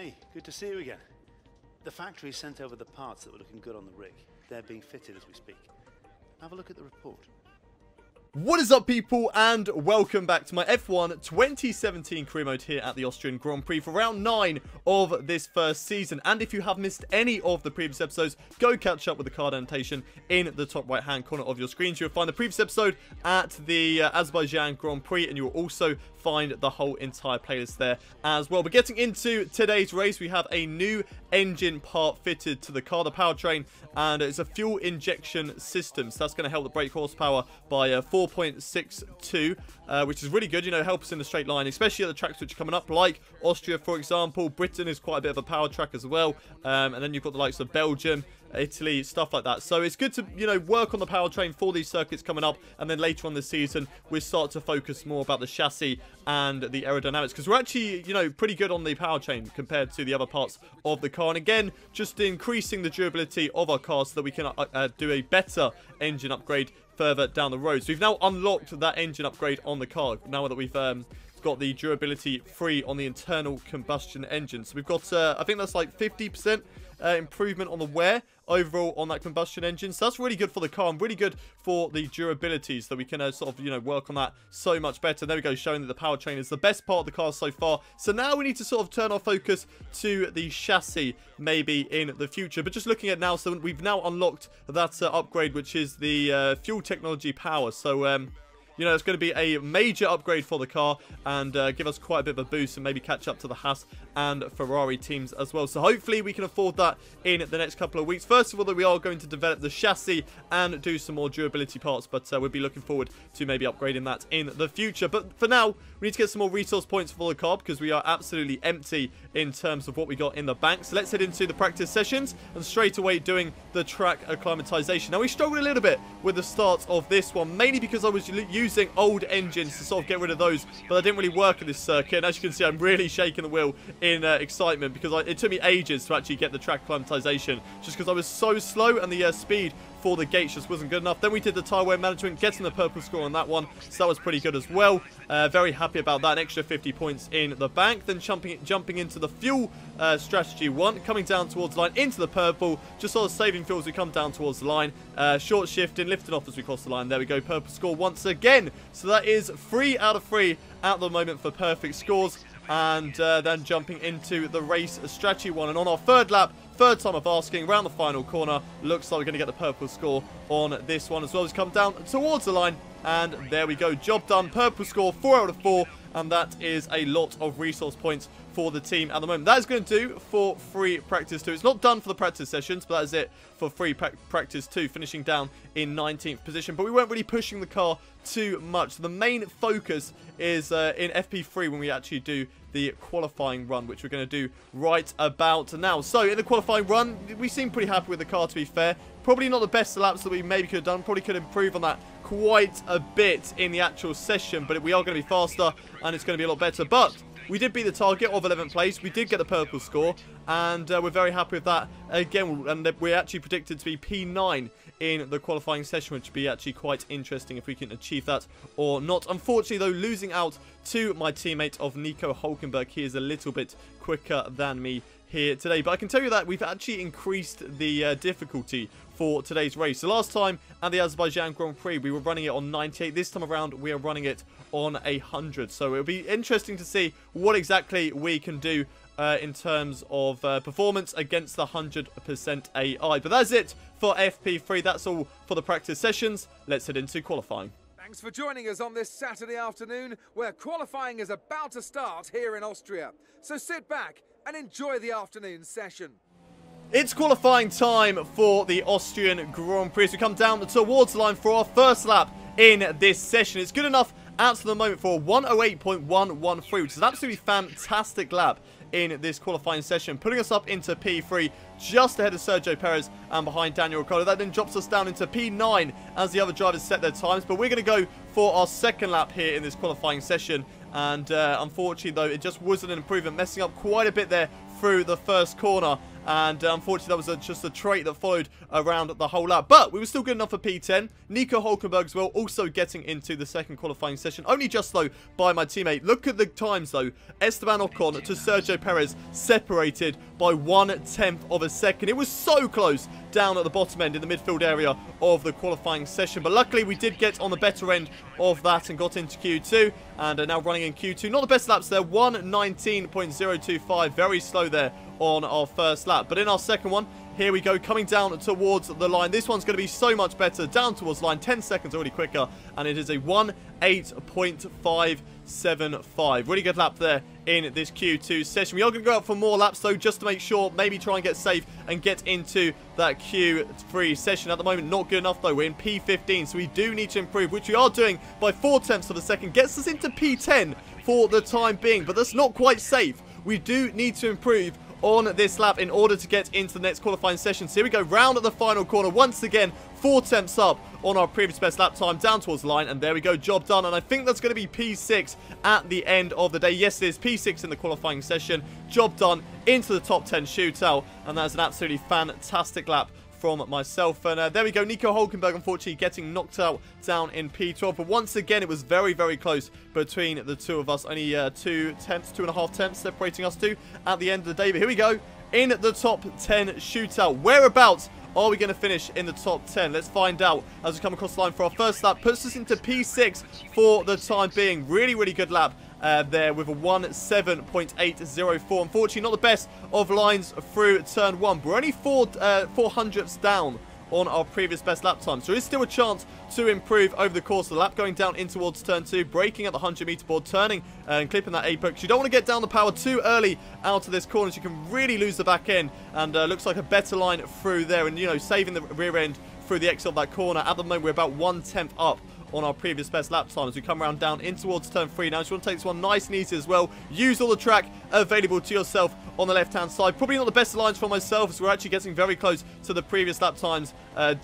Hey, good to see you again. The factory sent over the parts that were looking good on the rig. They're being fitted as we speak. Have a look at the report. What is up, people, and welcome back to my F1 2017 career mode here at the Austrian Grand Prix for round 9 of this first season. And if you have missed any of the previous episodes, go catch up with the card annotation in the top right hand corner of your screen. So you'll find the previous episode at the Azerbaijan Grand Prix, and you'll also find the whole entire playlist there as well. But getting into today's race, we have a new engine part fitted to the car, the powertrain, and it's a fuel injection system. So that's going to help the brake horsepower by 4.62, which is really good. You know, help us in the straight line, especially at the tracks which are coming up, like Austria, for example. Britain is quite a bit of a power track as well, and then you've got the likes of Belgium, Italy, stuff like that. So it's good to, you know, work on the powertrain for these circuits coming up, and then later on this season we start to focus more about the chassis and the aerodynamics, because we're actually, you know, pretty good on the powertrain compared to the other parts of the car. And again, just increasing the durability of our car so that we can do a better engine upgrade further down the road. So we've now unlocked that engine upgrade on the car now that we've got the durability free on the internal combustion engine. So we've got I think that's like 50% improvement on the wear overall on that combustion engine. So that's really good for the car and really good for the durability, so that we can sort of, you know, work on that so much better. There we go, showing that the powertrain is the best part of the car so far. So now we need to sort of turn our focus to the chassis maybe in the future. But just looking at now, so we've now unlocked that upgrade, which is the fuel technology power. So you know, it's going to be a major upgrade for the car and give us quite a bit of a boost and maybe catch up to the Haas and Ferrari teams as well. So hopefully we can afford that in the next couple of weeks. First of all, that we are going to develop the chassis and do some more durability parts, but we'll be looking forward to maybe upgrading that in the future. But for now, we need to get some more resource points for the car because we are absolutely empty in terms of what we got in the bank. So let's head into the practice sessions and straight away doing the track acclimatization. Now, we struggled a little bit with the start of this one, mainly because I was using old engines to sort of get rid of those, but they didn't really work in this circuit. And as you can see, I'm really shaking the wheel in excitement because it took me ages to actually get the track acclimatization, just because I was so slow and the speed for the gates just wasn't good enough. Then we did the tyre wear management, getting the purple score on that one, so that was pretty good as well. Very happy about that, an extra 50 points in the bank. Then jumping into the fuel strategy one, coming down towards the line into the purple, just sort of saving fuel as we come down towards the line. Short shifting, lifting off as we cross the line. There we go, purple score once again. So that is 3 out of 3 at the moment for perfect scores. And then jumping into the race strategy one, and on our third lap, third time of asking, around the final corner, looks like we're going to get the purple score on this one as well. As come down towards the line, and there we go, job done, purple score 4 out of 4, and that is a lot of resource points for the team at the moment. That is going to do for free practice 2. It's not done for the practice sessions, but that is it for free practice 2, finishing down in 19th position. But we weren't really pushing the car too much. The main focus is in FP3 when we actually do the qualifying run, which we're going to do right about now. So in the qualifying run, we seem pretty happy with the car, to be fair. Probably not the best laps that we maybe could have done. Probably could improve on that quite a bit in the actual session, but we are going to be faster and it's going to be a lot better. But we did beat the target of 11th place. We did get the purple score, and we're very happy with that again. And we're actually predicted to be P9 in the qualifying session, which would be actually quite interesting if we can achieve that or not. Unfortunately, though, losing out to my teammate of Nico Hulkenberg. He is a little bit quicker than me here today, but I can tell you that we've actually increased the difficulty for today's race. So last time at the Azerbaijan Grand Prix, we were running it on 98. This time around, we are running it on 100. So it'll be interesting to see what exactly we can do in terms of performance against the 100% AI. But that's it for FP3. That's all for the practice sessions. Let's head into qualifying. Thanks for joining us on this Saturday afternoon, where qualifying is about to start here in Austria. So sit back and enjoy the afternoon session. It's qualifying time for the Austrian Grand Prix. So we come down towards the line for our first lap in this session. It's good enough out to the moment for a 108.113, which is an absolutely fantastic lap in this qualifying session, putting us up into P3, just ahead of Sergio Perez and behind Daniel Ricciardo. That then drops us down into P9 as the other drivers set their times. But we're going to go for our second lap here in this qualifying session. And unfortunately, though, it just wasn't an improvement, messing up quite a bit there through the first corner. And unfortunately, that was just a trait that followed around the whole lap. But we were still good enough for P10. Nico Hulkenberg as well, also getting into the second qualifying session. Only just, though, by my teammate. Look at the times, though. Esteban Ocon to Sergio Perez separated by 1/10 of a second. It was so close down at the bottom end in the midfield area of the qualifying session. But luckily, we did get on the better end of that and got into Q2. And are now running in Q2. Not the best laps there. 1:19.025. Very slow there on our first lap. But in our second one, here we go, coming down towards the line. This one's going to be so much better. Down towards the line, 10 seconds already quicker. And it is a 1:8.575. Really good lap there in this Q2 session. We are going to go out for more laps, though, just to make sure, maybe try and get safe and get into that Q3 session. At the moment, not good enough, though. We're in P15, so we do need to improve, which we are doing by 4/10 of a second. Gets us into P10 for the time being, but that's not quite safe. We do need to improve on this lap in order to get into the next qualifying session. So here we go, round at the final corner. Once again, 4/10 up on our previous best lap time down towards the line. And there we go, job done. And I think that's going to be P6 at the end of the day. Yes, it is P6 in the qualifying session. Job done, into the top 10 shootout. And that is an absolutely fantastic lap from myself. And there we go, Nico Hulkenberg unfortunately getting knocked out down in P12. But once again, it was very, very close between the two of us. Only 2.5 tenths separating us two at the end of the day. But here we go, in the top 10 shootout. Whereabouts are we going to finish in the top 10? Let's find out as we come across the line for our first lap. Puts us into P6 for the time being. Really, really good lap there with a 1:7.804. Unfortunately, not the best of lines through turn 1. We're only 400ths down on our previous best lap time. So there is still a chance to improve over the course of the lap. Going down in towards turn 2, braking at the 100-meter board, turning and clipping that apex. You don't want to get down the power too early out of this corner, so you can really lose the back end. And looks like a better line through there, and, you know, saving the rear end through the exit of that corner. At the moment, we're about 1/10 up on our previous best lap time as we come around down in towards turn 3 now. So you want to take this one nice and easy as well. Use all the track available to yourself on the left hand side. Probably not the best lines for myself, as we're actually getting very close to the previous lap times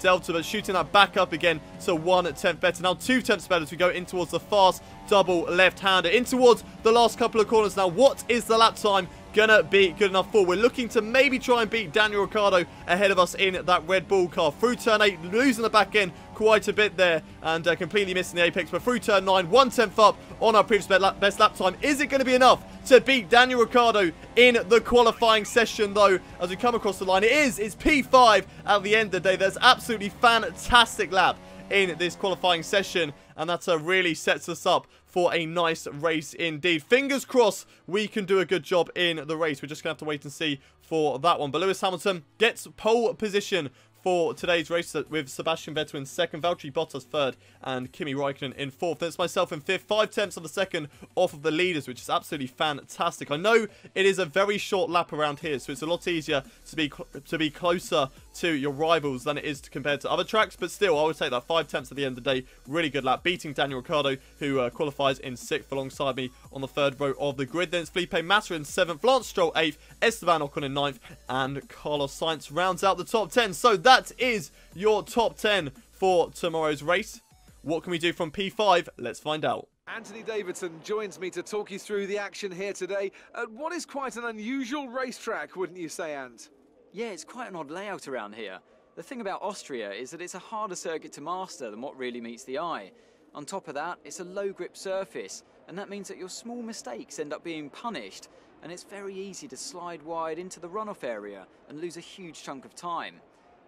delta, but shooting that back up again to 1/10 better. Now 2/10 better as we go in towards the fast double left-hander. In towards the last couple of corners now. What is the lap time gonna be good enough for? We're looking to maybe try and beat Daniel Ricciardo ahead of us in that Red Bull car. Through turn 8, losing the back end quite a bit there and completely missing the apex. But through turn 9, 1/10 up on our previous best lap time. Is it going to be enough to beat Daniel Ricciardo in the qualifying session, though, as we come across the line? It is. It's P5 at the end of the day. That's absolutely fantastic lap in this qualifying session, and that really sets us up for a nice race indeed. Fingers crossed we can do a good job in the race. We're just going to have to wait and see for that one. But Lewis Hamilton gets pole position for today's race with Sebastian Vettel in second, Valtteri Bottas third, and Kimi Räikkönen in fourth. That's myself in fifth, 5/10 of a second off of the leaders, which is absolutely fantastic. I know it is a very short lap around here, so it's a lot easier to be closer to your rivals than it is compared to other tracks, but still, I would take that 5/10 at the end of the day. Really good lap, beating Daniel Ricciardo, who qualifies in sixth alongside me on the third row of the grid. Then it's Felipe Massa in seventh, Lance Stroll eighth, Esteban Ocon in ninth, and Carlos Sainz rounds out the top 10. So that is your top 10 for tomorrow's race. What can we do from P5? Let's find out. Anthony Davidson joins me to talk you through the action here today at what is quite an unusual racetrack, wouldn't you say, Ant? Yeah, it's quite an odd layout around here. The thing about Austria is that it's a harder circuit to master than what really meets the eye. On top of that, it's a low grip surface, and that means that your small mistakes end up being punished, and it's very easy to slide wide into the runoff area and lose a huge chunk of time.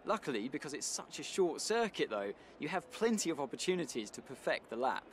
Luckily, because it's such a short circuit though, you have plenty of opportunities to perfect the lap.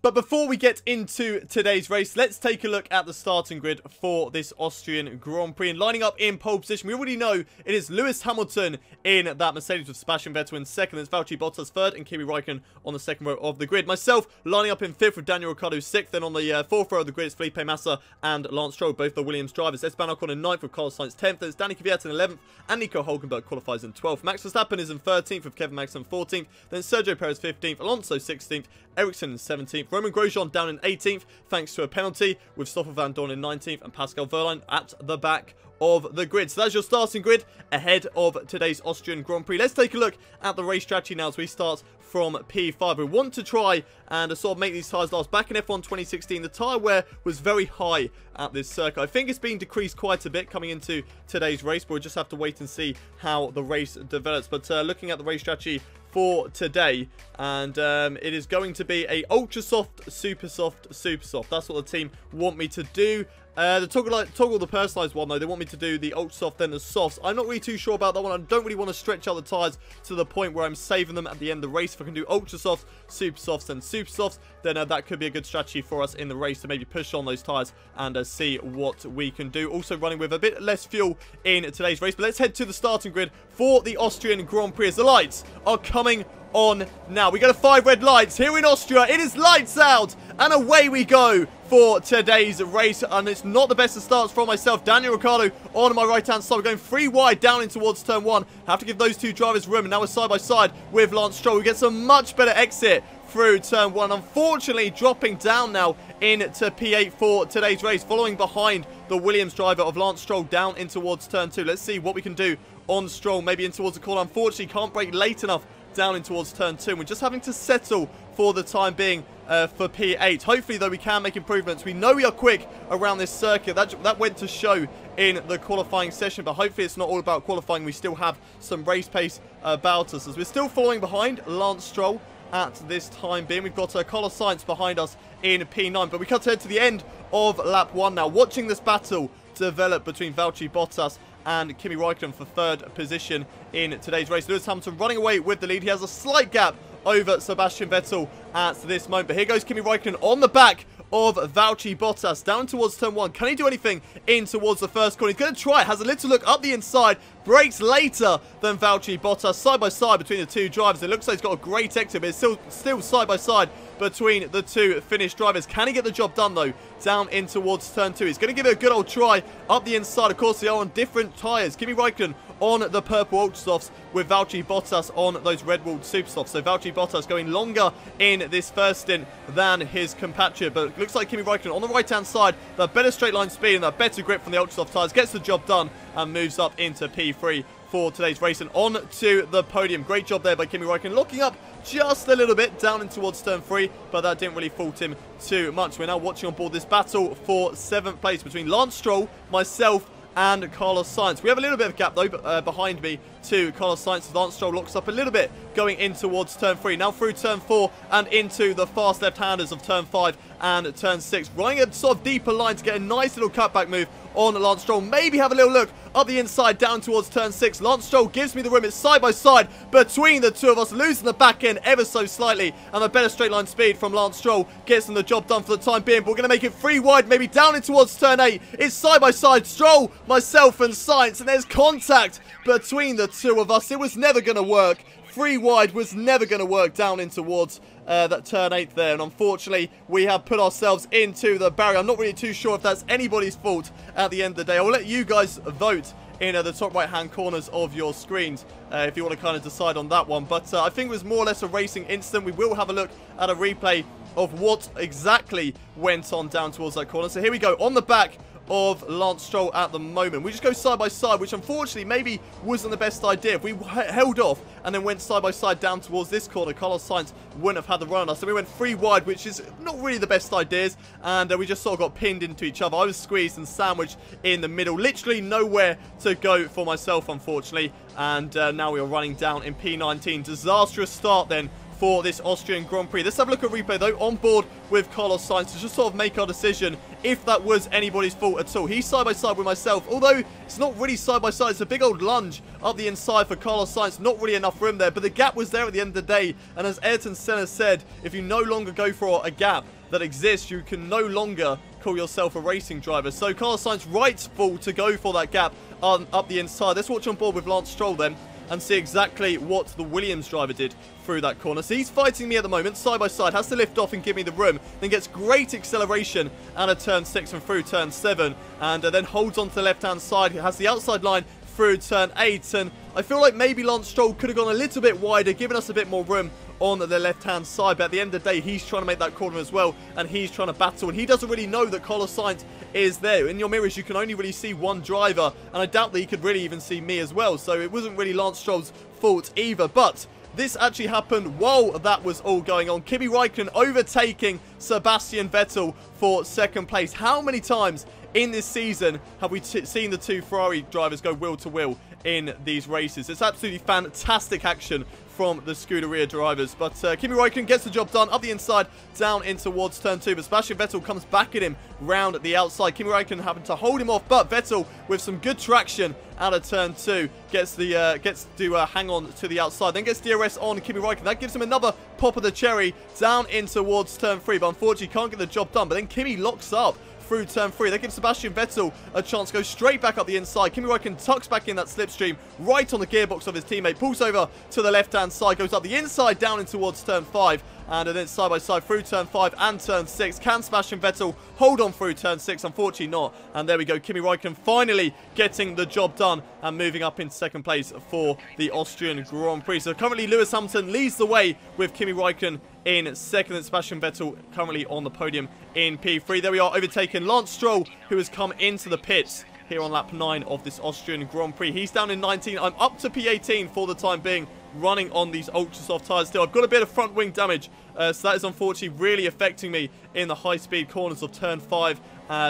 But before we get into today's race, let's take a look at the starting grid for this Austrian Grand Prix. And lining up in pole position, we already know it is Lewis Hamilton in that Mercedes with Sebastian Vettel in second. There's Valtteri Bottas third and Kimi Räikkönen on the second row of the grid. Myself lining up in fifth with Daniel Ricciardo sixth. Then on the fourth row of the grid is Felipe Massa and Lance Stroll, both the Williams drivers. Esteban Ocon in ninth with Carlos Sainz 10th. There's Danny Kvyat in 11th and Nico Hulkenberg qualifies in 12th. Max Verstappen is in 13th with Kevin Magnussen 14th. Then Sergio Perez 15th, Alonso 16th, Ericsson in 17th. 17th. Romain Grosjean down in 18th thanks to a penalty, with Stoffel Van Dorn in 19th and Pascal Wehrlein at the back of the grid. So that's your starting grid ahead of today's Austrian Grand Prix. Let's take a look at the race strategy now as we start from P5. We want to try and sort of make these tyres last. Back in F1 2016, the tyre wear was very high at this circuit. I think it's been decreased quite a bit coming into today's race, but we'll just have to wait and see how the race develops. But looking at the race strategy for today, and it is going to be a ultra soft, super soft, super soft. That's what the team want me to do. The toggle the personalised one, though, they want me to do the ultra soft, then the softs. I'm not really too sure about that one. I don't really want to stretch out the tyres to the point where I'm saving them at the end of the race. If I can do ultra softs, super softs, and super softs, then that could be a good strategy for us in the race to maybe push on those tyres and see what we can do. Also running with a bit less fuel in today's race. But let's head to the starting grid for the Austrian Grand Prix as the lights are coming on now. We got 5 red lights here in Austria. It is lights out and away we go for today's race, and it's not the best of starts for myself. Daniel Ricciardo on my right hand side. We're going 3 wide down in towards turn 1. Have to give those 2 drivers room, and now we're side by side with Lance Stroll. We get some much better exit through turn 1. Unfortunately dropping down now into P8 for today's race, following behind the Williams driver of Lance Stroll down in towards turn 2. Let's see what we can do on Stroll, maybe in towards the corner. Unfortunately can't brake late enough down in towards turn 2. We're just having to settle for the time being for P8. Hopefully, though, we can make improvements. We know we are quick around this circuit. That went to show in the qualifying session, but hopefully it's not all about qualifying. We still have some race pace about us, as we're still following behind Lance Stroll at this time being. We've got Carlos Sainz behind us in P9, but we cut ahead to the end of lap 1 now. Watching this battle develop between Valtteri Bottas and Kimi Raikkonen for 3rd position in today's race. Lewis Hamilton running away with the lead. He has a slight gap over Sebastian Vettel at this moment. But here goes Kimi Raikkonen on the back of Valtteri Bottas down towards turn 1. Can he do anything in towards the first corner? He's going to try it. Has a little look up the inside. Brakes later than Valtteri Bottas. Side by side between the 2 drivers. It looks like he's got a great exit, but it's still side by side between the 2 Finnish drivers. Can he get the job done, though, down in towards turn 2? He's going to give it a good old try up the inside. Of course, they are on different tyres. Kimi Raikkonen on the purple Ultra Softs with Valtteri Bottas on those Red Bull Super Softs. So Valtteri Bottas going longer in this first stint than his compatriot. But it looks like Kimi Raikkonen on the right-hand side, that better straight line speed and that better grip from the Ultra Soft tyres, gets the job done and moves up into P3 for today's race and on to the podium. Great job there by Kimi Raikkonen, locking up just a little bit down in towards turn 3, but that didn't really fault him too much. We're now watching on board this battle for 7th place between Lance Stroll, myself, and Carlos Sainz. We have a little bit of a gap, though, behind me to Carlos Sainz. Lance Stroll locks up a little bit going in towards turn 3. Now through turn 4 and into the fast left-handers of turn 5 and turn 6. Running a sort of deeper line to get a nice little cutback move on Lance Stroll. Maybe have a little look up the inside down towards turn 6. Lance Stroll gives me the room. It's side by side between the 2 of us, losing the back end ever so slightly, and the better straight line speed from Lance Stroll gets them the job done for the time being. But we're going to make it 3 wide, maybe down in towards turn 8. It's side by side, Stroll, myself, and Sainz, and there's contact between the 2 of us. It was never going to work. 3 wide was never going to work down in towards that turn 8 there, and unfortunately we have put ourselves into the barrier. I'm not really too sure if that's anybody's fault at the end of the day. I'll let you guys vote in the top right hand corners of your screens if you want to kind of decide on that one, but I think it was more or less a racing incident. We will have a look at a replay of what exactly went on down towards that corner. So here we go on the back of Lance Stroll at the moment. We just go side by side, which unfortunately maybe wasn't the best idea. If we held off and then went side by side down towards this corner, Carlos Sainz wouldn't have had the run on us. So we went 3 wide, which is not really the best ideas, and we just sort of got pinned into each other. I was squeezed and sandwiched in the middle. Literally nowhere to go for myself, unfortunately, and now we are running down in P19. Disastrous start then for this Austrian Grand Prix. Let's have a look at replay, though, on board with Carlos Sainz to just sort of make our decision if that was anybody's fault at all. He's side by side with myself, although it's not really side by side. It's a big old lunge up the inside for Carlos Sainz. Not really enough room there, but the gap was there at the end of the day. And as Ayrton Senna said, if you no longer go for a gap that exists, you can no longer call yourself a racing driver. So Carlos Sainz rightful to go for that gap up the inside. Let's watch on board with Lance Stroll then and see exactly what the Williams driver did through that corner. So he's fighting me at the moment, side by side, has to lift off and give me the room, then gets great acceleration out of turn 6 and through turn 7, and then holds on to the left-hand side. He has the outside line through turn 8. And I feel like maybe Lance Stroll could have gone a little bit wider, giving us a bit more room on the left-hand side. But at the end of the day, he's trying to make that corner as well, and he's trying to battle. And he doesn't really know that Carlos Sainz is there. In your mirrors, you can only really see one driver, and I doubt that he could really even see me as well. So it wasn't really Lance Stroll's fault either. But this actually happened while that was all going on. Kimi Räikkönen overtaking Sebastian Vettel for second place. How many times in this season have we seen the two Ferrari drivers go wheel to wheel in these races? It's absolutely fantastic action from the Scuderia drivers. But Kimi Räikkönen gets the job done up the inside, down in towards turn 2. But Sebastian Vettel comes back at him round the outside. Kimi Räikkönen having to hold him off, but Vettel with some good traction out of turn 2 gets to hang on to the outside. Then gets DRS on Kimi Räikkönen. That gives him another pop of the cherry down in towards turn 3. But unfortunately can't get the job done. But then Kimi locks up through turn 3. That gives Sebastian Vettel a chance to go straight back up the inside. Kimi Räikkönen tucks back in that slipstream right on the gearbox of his teammate, pulls over to the left-hand side, goes up the inside down in towards turn 5, and then side by side through turn 5 and turn 6. Can Sebastian Vettel hold on through turn 6? Unfortunately not. And there we go, Kimi Räikkönen finally getting the job done and moving up into second place for the Austrian Grand Prix. So currently Lewis Hamilton leads the way with Kimi Räikkönen in second, and Sebastian Vettel currently on the podium in P3. There we are, overtaking Lance Stroll, who has come into the pits here on lap 9 of this Austrian Grand Prix. He's down in 19. I'm up to P18 for the time being, running on these ultra soft tyres still. I've got a bit of front wing damage, so that is unfortunately really affecting me in the high-speed corners of turn 5,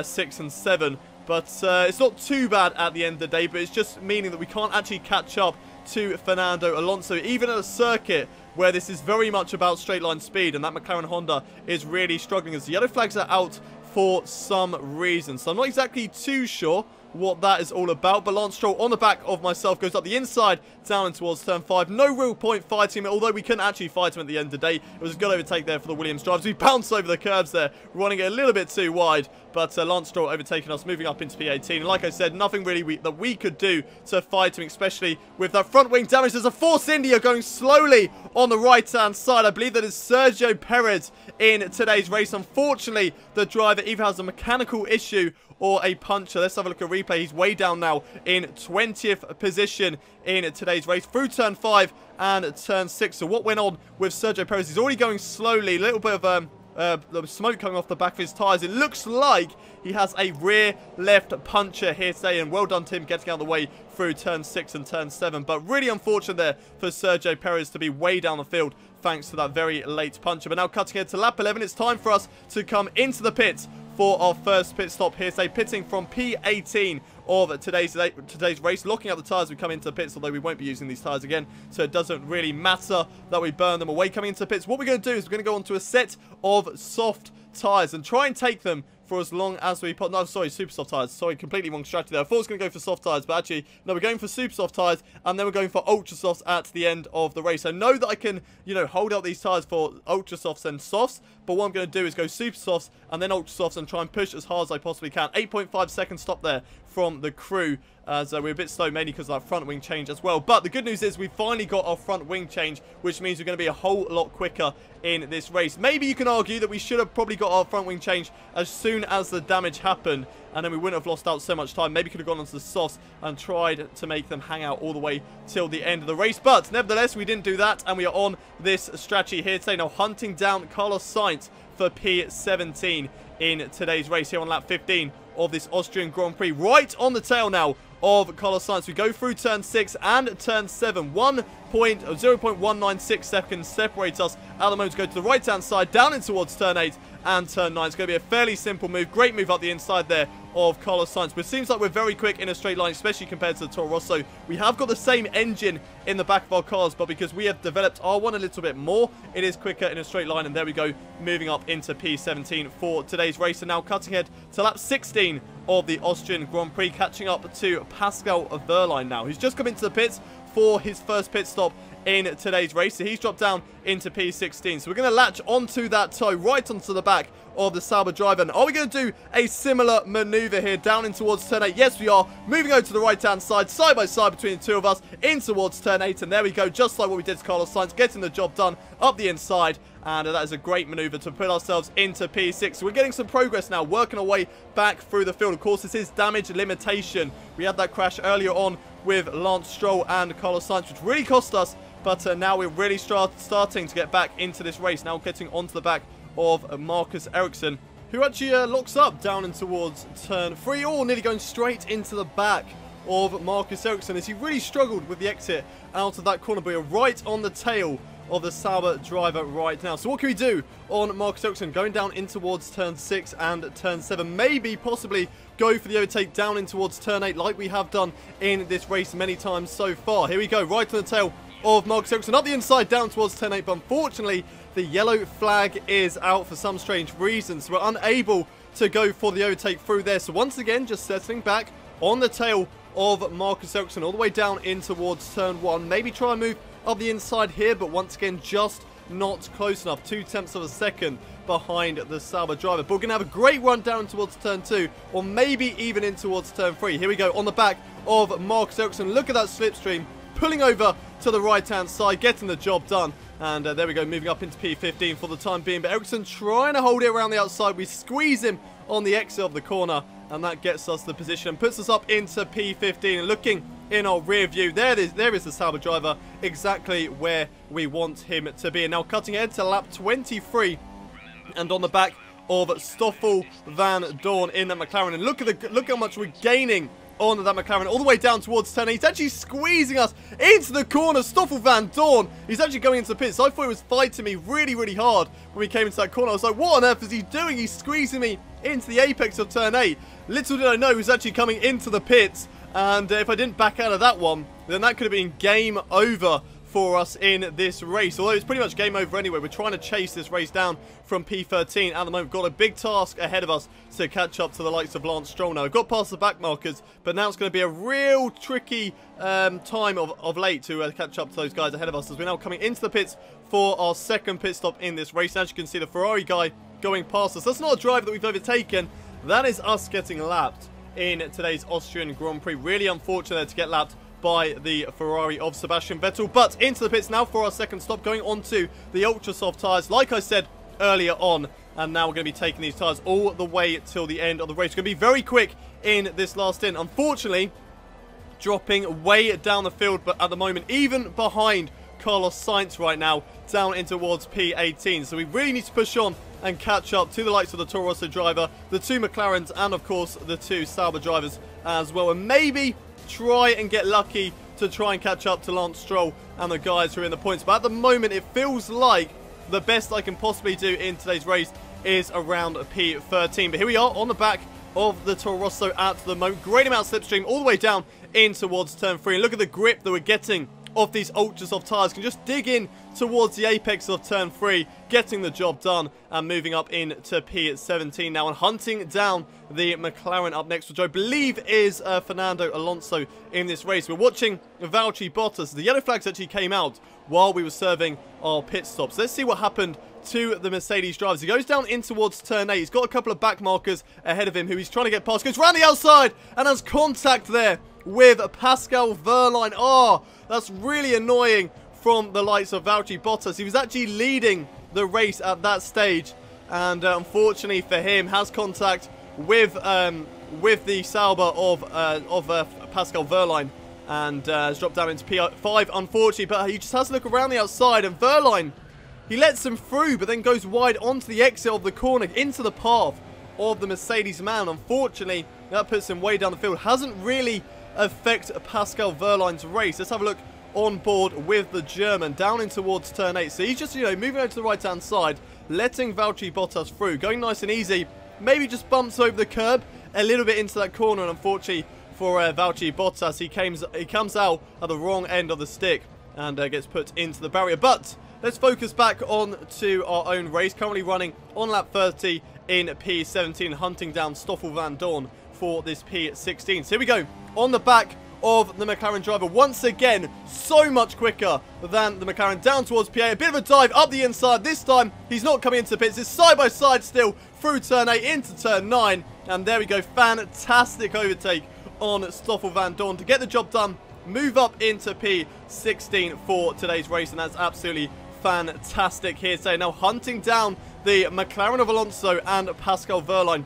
6 and 7. But it's not too bad at the end of the day, but it's just meaning that we can't actually catch up to Fernando Alonso, even at a circuit where this is very much about straight line speed, and that McLaren Honda is really struggling as the yellow flags are out for some reason. So I'm not exactly too sure what that is all about, but Lance Stroll on the back of myself goes up the inside down towards turn 5. No real point fighting him, although we couldn't actually fight him at the end of the day. It was a good overtake there for the Williams drivers. We bounced over the curbs there, running it a little bit too wide, but Lance Stroll overtaking us, moving up into P18. And like I said, nothing really that we could do to fight him, especially with that front wing damage. There's a Force India going slowly on the right-hand side. I believe that is Sergio Perez in today's race. Unfortunately, the driver either has a mechanical issue or a puncher. Let's have a look at replay. He's way down now in 20th position in today's race through turn 5 and turn 6. So what went on with Sergio Perez? He's already going slowly. A little bit of the smoke coming off the back of his tyres. It looks like he has a rear left puncher here today, and well done to him getting out of the way through turn 6 and turn 7. But really unfortunate there for Sergio Perez to be way down the field thanks to that very late puncher. But now cutting ahead to lap 11, it's time for us to come into the pits for our first pit stop here today, pitting from P18 of today's race, locking up the tyres. We come into the pits, although we won't be using these tyres again, so it doesn't really matter that we burn them away coming into the pits. What we're going to do is we're going to go onto a set of soft tyres and try and take them for as long as we put... No, sorry, super soft tyres. Sorry, completely wrong strategy there. I thought I was going to go for soft tyres, but actually, no, we're going for super soft tyres, and then we're going for ultra softs at the end of the race. I know that I can, you know, hold out these tyres for ultra softs and softs, but what I'm going to do is go super softs and then ultra softs and try and push as hard as I possibly can. 8.5 second stop there from the crew, as we're a bit slow, mainly because of that front wing change as well. But the good news is we finally got our front wing change, which means we're going to be a whole lot quicker in this race. Maybe you can argue that we should have probably got our front wing change as soon as the damage happened, and then we wouldn't have lost out so much time. Maybe could have gone onto the softs and tried to make them hang out all the way till the end of the race. But nevertheless, we didn't do that, and we are on this strategy here today. Now hunting down Carlos Sainz for P17 in today's race here on lap 15 of this Austrian Grand Prix. Right on the tail now of Carlos Sainz. We go through turn 6 and turn 7. 0.196 seconds separates us at the moment to go to the right-hand side, down in towards turn 8 and turn 9. It's going to be a fairly simple move. Great move up the inside there of Carlos Sainz. But it seems like we're very quick in a straight line, especially compared to the Toro Rosso. We have got the same engine in the back of our cars, but because we have developed R1 a little bit more, it is quicker in a straight line. And there we go, moving up into P17 for today's race. And now cutting ahead to lap 16 of the Austrian Grand Prix, catching up to Pascal Wehrlein now. He's just come into the pits for his first pit stop in today's race. So he's dropped down into P16. So we're going to latch onto that toe, right onto the back of the Sauber driver. And are we going to do a similar maneuver here down in towards turn 8? Yes, we are. Moving over to the right-hand side, side by side between the two of us, in towards turn 8. And there we go, just like what we did to Carlos Sainz, getting the job done up the inside. And that is a great maneuver to put ourselves into P6. So we're getting some progress now, working our way back through the field. Of course, this is damage limitation. We had that crash earlier on with Lance Stroll and Carlos Sainz, which really cost us. But now we're really starting to get back into this race. Now getting onto the back of Marcus Ericsson, who actually locks up down and towards turn 3. Oh, nearly going straight into the back of Marcus Ericsson as he really struggled with the exit out of that corner. But we're right on the tail of the Sauber driver right now. So what can we do on Marcus Ericsson? Going down in towards turn 6 and turn 7. Maybe, possibly, go for the overtake down in towards turn 8 like we have done in this race many times so far. Here we go, right on the tail of Marcus Ericsson. Up the inside, down towards turn 8. But unfortunately, the yellow flag is out for some strange reason. So we're unable to go for the overtake through there. So once again, just settling back on the tail of Marcus Ericsson all the way down in towards turn 1. Maybe try and move up the inside here, but once again, just not close enough. 0.2 of a second behind the Sauber driver. But we're going to have a great run down towards turn 2, or maybe even in towards turn 3. Here we go, on the back of Marcus Ericsson. Look at that slipstream, pulling over to the right-hand side, getting the job done. And there we go, moving up into P15 for the time being. But Ericsson trying to hold it around the outside. We squeeze him on the exit of the corner, and that gets us the position and puts us up into P15. And looking in our rear view, there is the Sauber driver, exactly where we want him to be. And now cutting ahead to lap 23, and on the back of Stoffel van Dorn in that McLaren. And look how much we're gaining on that McLaren all the way down towards turn 8. He's actually squeezing us into the corner. Stoffel van Dorn, he's actually going into the pits. I thought he was fighting me really, really hard when we came into that corner. I was like, what on earth is he doing? He's squeezing me into the apex of turn 8. Little did I know he was actually coming into the pits. And if I didn't back out of that one, then that could have been game over for us in this race. Although it's pretty much game over anyway. We're trying to chase this race down from P13 at the moment. We've got a big task ahead of us to catch up to the likes of Lance Stroll now. We've got past the back markers, but now it's going to be a real tricky time of late to catch up to those guys ahead of us, as we're now coming into the pits for our second pit stop in this race. As you can see, the Ferrari guy going past us. That's not a driver that we've overtaken. That is us getting lapped in today's Austrian Grand Prix. Really unfortunate to get lapped by the Ferrari of Sebastian Vettel. But into the pits now for our second stop, going on to the ultra soft tyres, like I said earlier on. And now we're going to be taking these tyres all the way till the end of the race. It's going to be very quick in this last stint. Unfortunately, dropping way down the field, but at the moment, even behind Carlos Sainz right now, down in towards P18. So we really need to push on and catch up to the likes of the Toro Rosso driver, the 2 McLarens, and of course the 2 Sauber drivers as well. And maybe try and get lucky to try and catch up to Lance Stroll and the guys who are in the points. But at the moment, it feels like the best I can possibly do in today's race is around P13. But here we are on the back of the Toro Rosso at the moment. Great amount of slipstream all the way down in towards turn 3. And look at the grip that we're getting off these ultra soft tyres. Can just dig in towards the apex of turn 3, getting the job done and moving up into P17 now, and hunting down the McLaren up next, which I believe is Fernando Alonso in this race. We're watching Valtteri Bottas. The yellow flags actually came out while we were serving our pit stops. Let's see what happened to the Mercedes drivers. He goes down in towards turn 8. He's got a couple of back markers ahead of him who he's trying to get past. Goes round the outside and has contact there with Pascal Wehrlein. Oh, that's really annoying from the likes of Valtteri Bottas. He was actually leading the race at that stage, and unfortunately for him, has contact with the Sauber of Pascal Wehrlein, and has dropped down into P5, unfortunately. But he just has to look around the outside, and Wehrlein, he lets him through, but then goes wide onto the exit of the corner, into the path of the Mercedes man. Unfortunately, that puts him way down the field. Hasn't really affect Pascal Wehrlein's race. Let's have a look on board with the German down in towards turn 8. So he's just, moving over to the right hand side, letting Valtteri Bottas through, going nice and easy. Maybe just bumps over the curb a little bit into that corner, and unfortunately for Valtteri Bottas, he comes out at the wrong end of the stick and gets put into the barrier. But let's focus back on to our own race, currently running on lap 30 in P17, hunting down Stoffel van Dorn for this P16. So here we go, on the back of the McLaren driver once again, so much quicker than the McLaren, down towards P8. A bit of a dive up the inside. This time he's not coming into the pits. It's side by side still through turn 8 into turn 9, and there we go, fantastic overtake on Stoffel van Dorn to get the job done, move up into P16 for today's race, and that's absolutely fantastic here. So now hunting down the McLaren of Alonso and Pascal Wehrlein,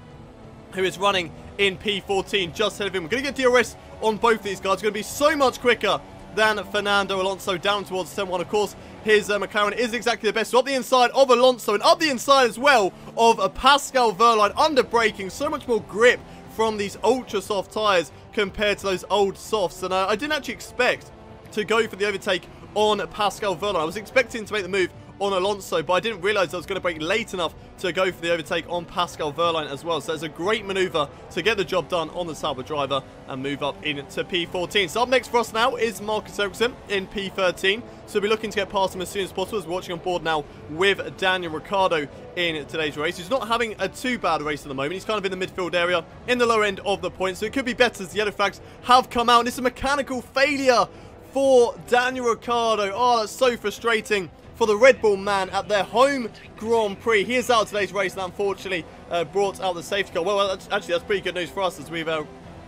who is running in P14 just ahead of him. We're going to get DRS on both these guys. It's going to be so much quicker than Fernando Alonso down towards turn 1. Of course, his McLaren is exactly the best. So up the inside of Alonso and up the inside as well of Pascal Wehrlein under braking. So much more grip from these ultra soft tyres compared to those old softs. And I didn't actually expect to go for the overtake on Pascal Wehrlein. I was expecting to make the move on Alonso, but I didn't realise I was going to brake late enough to go for the overtake on Pascal Wehrlein as well. So it's a great manoeuvre to get the job done on the Sauber driver and move up into P14. So up next for us now is Marcus Ericsson in P13. So we'll be looking to get past him as soon as possible, as we're watching on board now with Daniel Ricciardo in today's race. He's not having a too bad race at the moment. He's kind of in the midfield area, in the lower end of the points, so it could be better as the yellow flags have come out. And it's a mechanical failure for Daniel Ricciardo. Oh, that's so frustrating for the Red Bull man at their home Grand Prix. He is out of today's race and unfortunately brought out the safety car. Well, actually, that's pretty good news for us as we've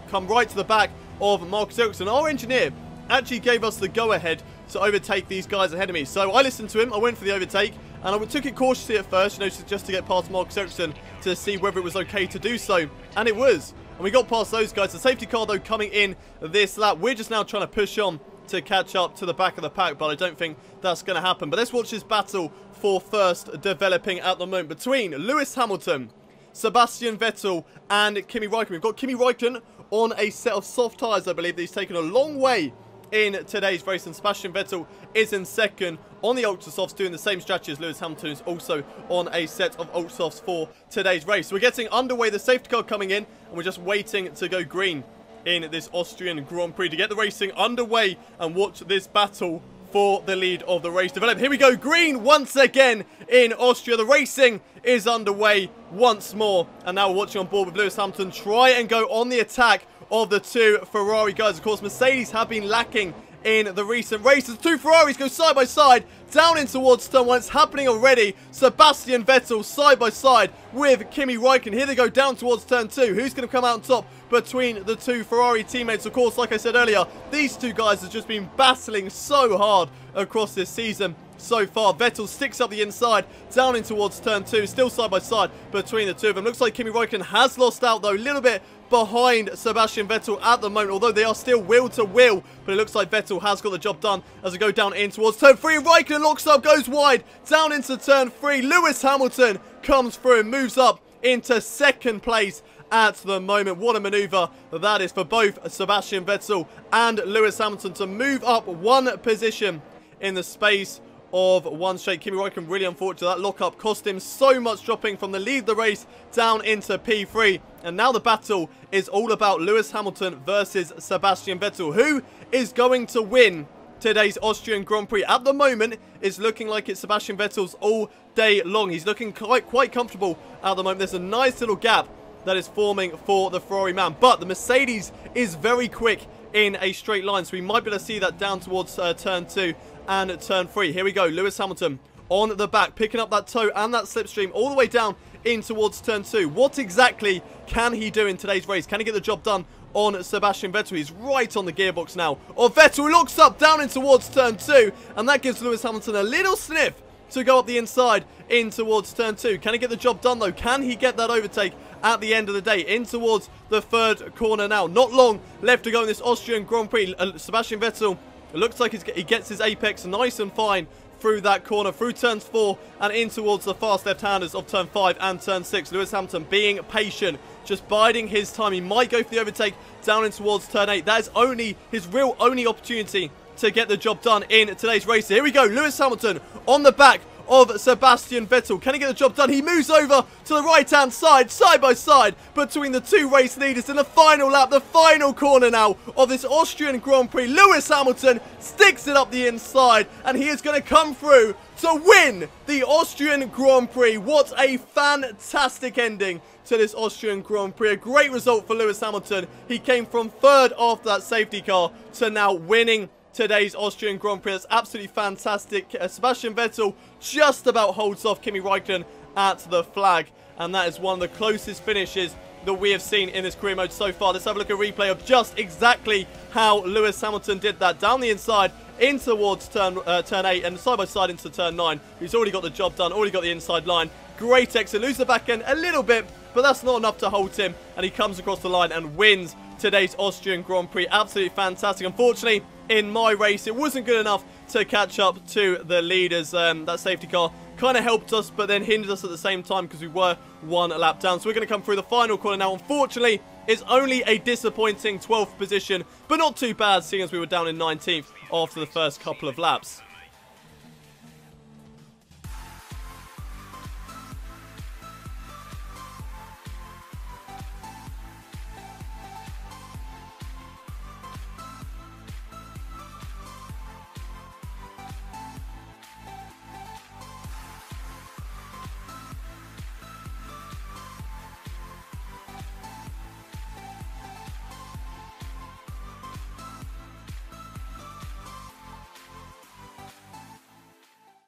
come right to the back of Marcus Ericsson. Our engineer actually gave us the go-ahead to overtake these guys ahead of me. So I listened to him, I went for the overtake, and I took it cautiously at first, you know, just to get past Marcus Ericsson to see whether it was okay to do so. And it was. And we got past those guys. The safety car, though, coming in this lap. We're just now trying to push on to catch up to the back of the pack, but I don't think that's going to happen. But let's watch this battle for first developing at the moment between Lewis Hamilton, Sebastian Vettel and Kimi Raikkonen. We've got Kimi Raikkonen on a set of soft tyres, I believe. He's taken a long way in today's race, and Sebastian Vettel is in second on the ultra softs, doing the same strategy as Lewis Hamilton, who's also on a set of ultra softs for today's race. So we're getting underway, the safety car coming in, and we're just waiting to go green in this Austrian Grand Prix to get the racing underway and watch this battle for the lead of the race develop. Here we go, green once again in Austria. The racing is underway once more, and now we're watching on board with Lewis Hamilton try and go on the attack of the two Ferrari guys. Of course, Mercedes have been lacking in the recent races. Two Ferraris go side by side down in towards turn 1. It's happening already. Sebastian Vettel side by side with Kimi Raikkonen. Here they go down towards turn 2. Who's going to come out on top between the two Ferrari teammates? Of course, like I said earlier, these two guys have just been battling so hard across this season so far. Vettel sticks up the inside down in towards turn 2, still side by side between the two of them. Looks like Kimi Raikkonen has lost out though, a little bit behind Sebastian Vettel at the moment, although they are still wheel to wheel, but it looks like Vettel has got the job done as we go down in towards turn 3. Raikkonen locks up, goes wide down into turn 3. Lewis Hamilton comes through and moves up into second place at the moment. What a manoeuvre that is for both Sebastian Vettel and Lewis Hamilton to move up one position in the space of one straight. Kimi Raikkonen really unfortunate. That lockup cost him so much, dropping from the lead of the race down into P3. And now the battle is all about Lewis Hamilton versus Sebastian Vettel. Who is going to win today's Austrian Grand Prix? At the moment, it's looking like it's Sebastian Vettel's all day long. He's looking quite comfortable at the moment. There's a nice little gap that is forming for the Ferrari man, but the Mercedes is very quick in a straight line, so we might be able to see that down towards turn 2 and turn 3. Here we go, Lewis Hamilton on the back, picking up that toe and that slipstream all the way down in towards turn 2. What exactly can he do in today's race? Can he get the job done on Sebastian Vettel? He's right on the gearbox now. Oh, Vettel looks up down in towards turn 2, and that gives Lewis Hamilton a little sniff to go up the inside in towards turn 2. Can he get the job done though? Can he get that overtake at the end of the day? In towards the third corner now. Not long left to go in this Austrian Grand Prix. Sebastian Vettel, it looks like he gets his apex nice and fine through that corner, through turns 4 and in towards the fast left-handers of turn 5 and turn 6. Lewis Hamilton being patient, just biding his time. He might go for the overtake down in towards turn 8. That is only his real only opportunity to get the job done in today's race. Here we go, Lewis Hamilton on the back of Sebastian Vettel. Can he get the job done? He moves over to the right-hand side, side by side, between the two race leaders in the final lap, the final corner now of this Austrian Grand Prix. Lewis Hamilton sticks it up the inside, and he is going to come through to win the Austrian Grand Prix. What a fantastic ending to this Austrian Grand Prix. A great result for Lewis Hamilton. He came from third after that safety car to now winning today's Austrian Grand Prix. That's absolutely fantastic. Sebastian Vettel just about holds off Kimi Raikkonen at the flag, and that is one of the closest finishes that we have seen in this career mode so far. Let's have a look at a replay of just exactly how Lewis Hamilton did that. Down the inside in towards turn 8 and side by side into turn 9. He's already got the job done, already got the inside line. Great exit, lose the back end a little bit but that's not enough to halt him, and he comes across the line and wins today's Austrian Grand Prix. Absolutely fantastic. Unfortunately, in my race, it wasn't good enough to catch up to the leaders. That safety car kind of helped us, but then hindered us at the same time because we were one lap down. So we're going to come through the final corner now. Unfortunately, it's only a disappointing 12th position, but not too bad, seeing as we were down in 19th after the first couple of laps.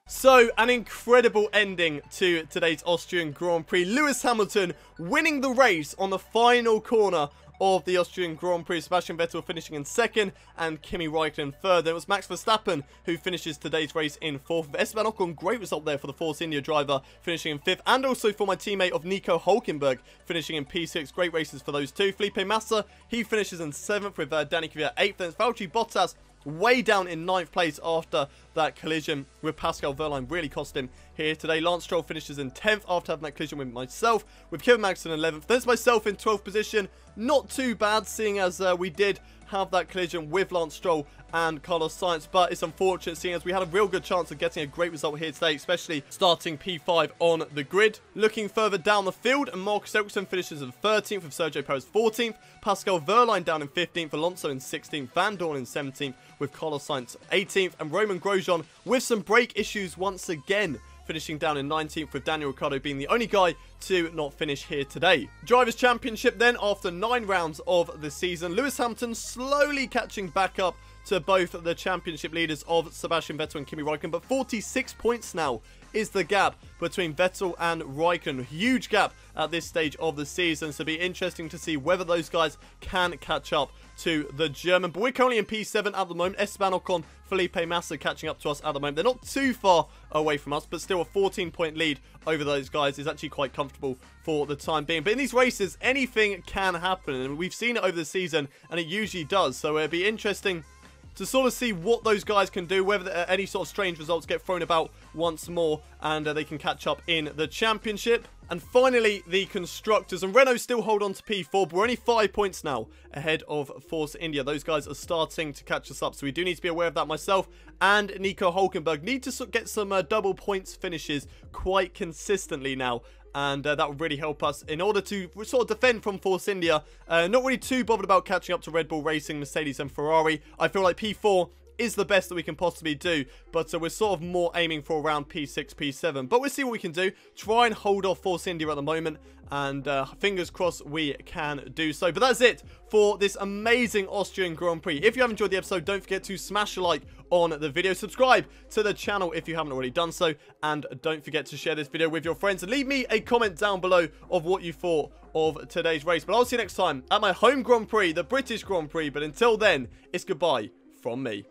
So, an incredible ending to today's Austrian Grand Prix. Lewis Hamilton winning the race on the final corner of the Austrian Grand Prix. Sebastian Vettel finishing in second and Kimi Raikkonen third. Then it was Max Verstappen who finishes today's race in fourth. Esteban Ocon, great result there for the Force India driver, finishing in fifth. And also for my teammate of Nico Hülkenberg, finishing in P6. Great races for those two. Felipe Massa, he finishes in seventh with Danny Kvyat eighth. Then it's Valtteri Bottas way down in 9th place after that collision with Pascal Wehrlein. Really cost him here today. Lance Stroll finishes in 10th after having that collision with myself, with Kevin Magnussen in 11th. Then it's myself in 12th position. Not too bad, seeing as we did have that collision with Lance Stroll and Carlos Sainz, but it's unfortunate seeing as we had a real good chance of getting a great result here today, especially starting P5 on the grid. Looking further down the field, and Marcus Ericsson finishes in 13th with Sergio Perez 14th, Pascal Wehrlein down in 15th, Alonso in 16th, Van Dorn in 17th with Carlos Sainz 18th, and Roman Grosjean with some brake issues once again, finishing down in 19th with Daniel Ricciardo being the only guy to not finish here today. Drivers' Championship then, after 9 rounds of the season, Lewis Hamilton slowly catching back up to both the championship leaders of Sebastian Vettel and Kimi Raikkonen, but 46 points now is the gap between Vettel and Raikkonen. Huge gap at this stage of the season, so it'll be interesting to see whether those guys can catch up to the German. But we're currently in P7 at the moment. Esteban Ocon, Felipe Massa catching up to us at the moment. They're not too far away from us, but still a 14-point lead over those guys is actually quite comfortable for the time being. But in these races, anything can happen, and we've seen it over the season, and it usually does. So it'll be interesting to sort of see what those guys can do, whether any sort of strange results get thrown about once more and they can catch up in the championship. And finally, the constructors, and Renault still hold on to P4, but we're only 5 points now ahead of Force India. Those guys are starting to catch us up, so we do need to be aware of that. Myself and Nico Hülkenberg need to get some double points finishes quite consistently now, and that would really help us in order to sort of defend from Force India. Not really too bothered about catching up to Red Bull Racing, Mercedes and Ferrari. I feel like P4 is the best that we can possibly do, but we're sort of more aiming for around P6, P7. But we'll see what we can do. Try and hold off Force India at the moment, and fingers crossed we can do so. But that's it for this amazing Austrian Grand Prix. If you have enjoyed the episode, don't forget to smash a like on the video. Subscribe to the channel if you haven't already done so, and don't forget to share this video with your friends, and leave me a comment down below of what you thought of today's race. But I'll see you next time at my home Grand Prix, the British Grand Prix. But until then, it's goodbye from me.